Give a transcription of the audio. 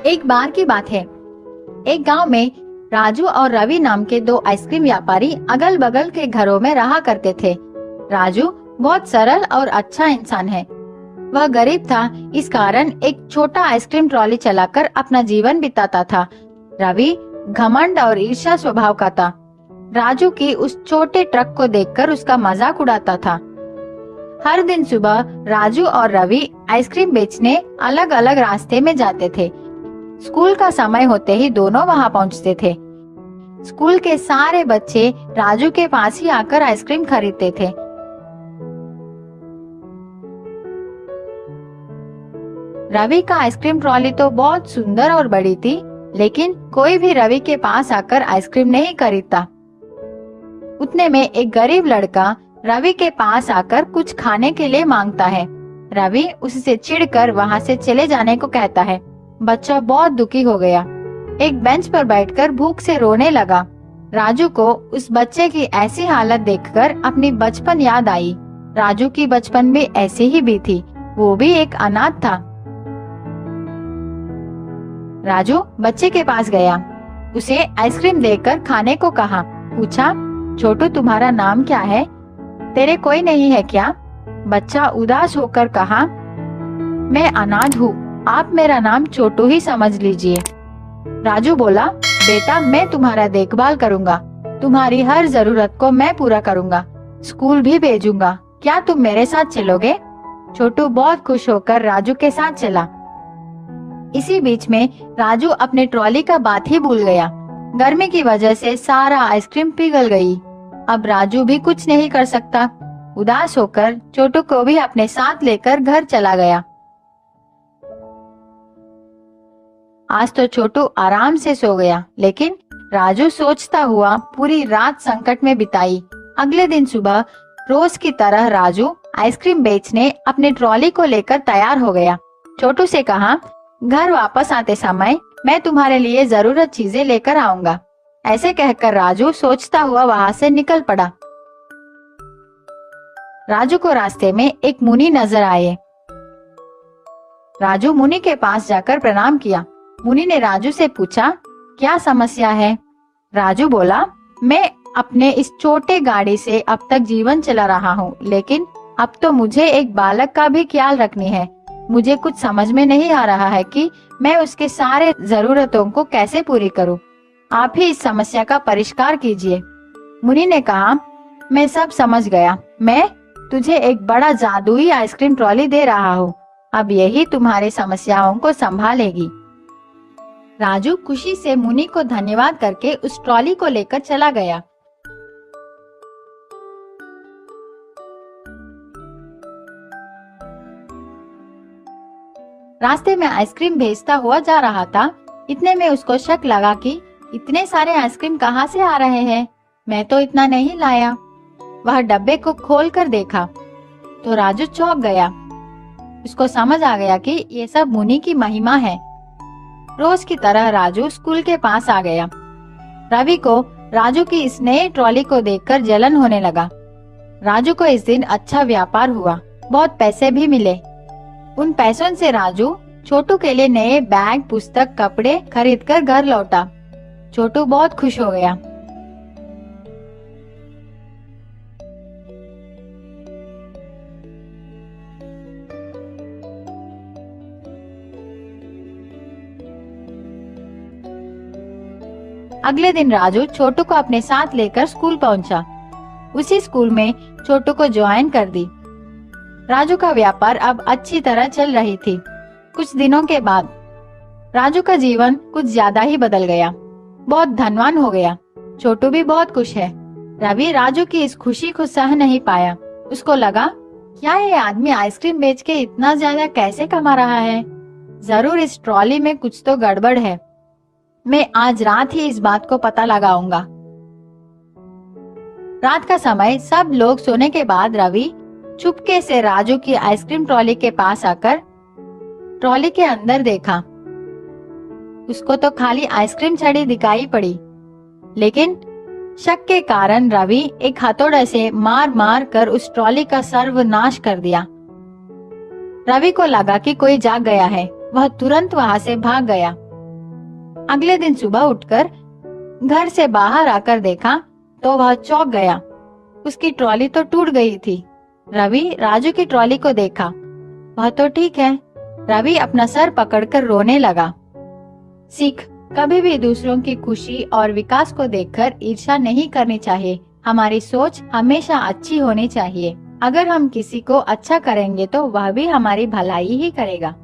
एक बार की बात है, एक गांव में राजू और रवि नाम के दो आइसक्रीम व्यापारी अगल बगल के घरों में रहा करते थे। राजू बहुत सरल और अच्छा इंसान है। वह गरीब था, इस कारण एक छोटा आइसक्रीम ट्रॉली चलाकर अपना जीवन बिताता था। रवि घमंड और ईर्ष्या स्वभाव का था। राजू की उस छोटे ट्रक को देखकर उसका मजाक उड़ाता था। हर दिन सुबह राजू और रवि आइसक्रीम बेचने अलग अलग रास्ते में जाते थे। स्कूल का समय होते ही दोनों वहां पहुंचते थे। स्कूल के सारे बच्चे राजू के पास ही आकर आइसक्रीम खरीदते थे। रवि का आइसक्रीम ट्रॉली तो बहुत सुंदर और बड़ी थी, लेकिन कोई भी रवि के पास आकर आइसक्रीम नहीं खरीदता। उतने में एक गरीब लड़का रवि के पास आकर कुछ खाने के लिए मांगता है। रवि उससे चिढ़कर वहां से चले जाने को कहता है। बच्चा बहुत दुखी हो गया। एक बेंच पर बैठकर भूख से रोने लगा। राजू को उस बच्चे की ऐसी हालत देखकर अपनी बचपन याद आई। राजू की बचपन भी ऐसी ही भी थी, वो भी एक अनाथ था। राजू बच्चे के पास गया, उसे आइसक्रीम देकर खाने को कहा। पूछा, छोटू तुम्हारा नाम क्या है? तेरे कोई नहीं है क्या? बच्चा उदास होकर कहा, मैं अनाथ हूँ, आप मेरा नाम छोटू ही समझ लीजिए। राजू बोला, बेटा मैं तुम्हारा देखभाल करूँगा, तुम्हारी हर जरूरत को मैं पूरा करूँगा, स्कूल भी भेजूंगा, क्या तुम मेरे साथ चलोगे? छोटू बहुत खुश होकर राजू के साथ चला। इसी बीच में राजू अपने ट्रॉली का बात ही भूल गया। गर्मी की वजह से सारा आइसक्रीम पिघल गई। अब राजू भी कुछ नहीं कर सकता। उदास होकर छोटू को भी अपने साथ लेकर घर चला गया। आज तो छोटू आराम से सो गया, लेकिन राजू सोचता हुआ पूरी रात संकट में बिताई। अगले दिन सुबह रोज की तरह राजू आइसक्रीम बेचने अपने ट्रॉली को लेकर तैयार हो गया। छोटू से कहा, घर वापस आते समय मैं तुम्हारे लिए जरूरत चीजें लेकर आऊंगा। ऐसे कहकर राजू सोचता हुआ वहां से निकल पड़ा। राजू को रास्ते में एक मुनि नजर आए। राजू मुनि के पास जाकर प्रणाम किया। मुनि ने राजू से पूछा, क्या समस्या है? राजू बोला, मैं अपने इस छोटे गाड़ी से अब तक जीवन चला रहा हूँ, लेकिन अब तो मुझे एक बालक का भी ख्याल रखनी है। मुझे कुछ समझ में नहीं आ रहा है कि मैं उसके सारे जरूरतों को कैसे पूरी करूँ। आप ही इस समस्या का परिष्कार कीजिए। मुनि ने कहा, मैं सब समझ गया। मैं तुझे एक बड़ा जादुई आइसक्रीम ट्रॉली दे रहा हूँ। अब यही तुम्हारी समस्याओं को संभालेगी। राजू खुशी से मुनि को धन्यवाद करके उस ट्रॉली को लेकर चला गया। रास्ते में आइसक्रीम भेजता हुआ जा रहा था। इतने में उसको शक लगा कि इतने सारे आइसक्रीम कहाँ से आ रहे हैं, मैं तो इतना नहीं लाया। वह डब्बे को खोल कर देखा तो राजू चौंक गया। उसको समझ आ गया कि ये सब मुनि की महिमा है। रोज की तरह राजू स्कूल के पास आ गया। रवि को राजू की इस नए ट्रॉली को देखकर जलन होने लगा। राजू को इस दिन अच्छा व्यापार हुआ, बहुत पैसे भी मिले। उन पैसों से राजू छोटू के लिए नए बैग, पुस्तक, कपड़े खरीदकर घर लौटा। छोटू बहुत खुश हो गया। अगले दिन राजू छोटू को अपने साथ लेकर स्कूल पहुंचा। उसी स्कूल में छोटू को ज्वाइन कर दी। राजू का व्यापार अब अच्छी तरह चल रही थी। कुछ दिनों के बाद राजू का जीवन कुछ ज्यादा ही बदल गया, बहुत धनवान हो गया। छोटू भी बहुत खुश है। रवि राजू की इस खुशी को सह नहीं पाया। उसको लगा, क्या ये आदमी आइसक्रीम बेच के इतना ज्यादा कैसे कमा रहा है? जरूर इस ट्रॉली में कुछ तो गड़बड़ है। मैं आज रात ही इस बात को पता लगाऊंगा। रात का समय, सब लोग सोने के बाद रवि चुपके से राजू की आइसक्रीम ट्रॉली के पास आकर ट्रॉली के अंदर देखा। उसको तो खाली आइसक्रीम छड़ी दिखाई पड़ी, लेकिन शक के कारण रवि एक हथौड़े से मार मार कर उस ट्रॉली का सर्वनाश कर दिया। रवि को लगा कि कोई जाग गया है। वह तुरंत वहां से भाग गया। अगले दिन सुबह उठकर घर से बाहर आकर देखा तो वह चौंक गया। उसकी ट्रॉली तो टूट गई थी। रवि राजू की ट्रॉली को देखा, वह तो ठीक है। रवि अपना सर पकड़कर रोने लगा। सीख, कभी भी दूसरों की खुशी और विकास को देखकर ईर्ष्या नहीं करनी चाहिए। हमारी सोच हमेशा अच्छी होनी चाहिए। अगर हम किसी को अच्छा करेंगे तो वह भी हमारी भलाई ही करेगा।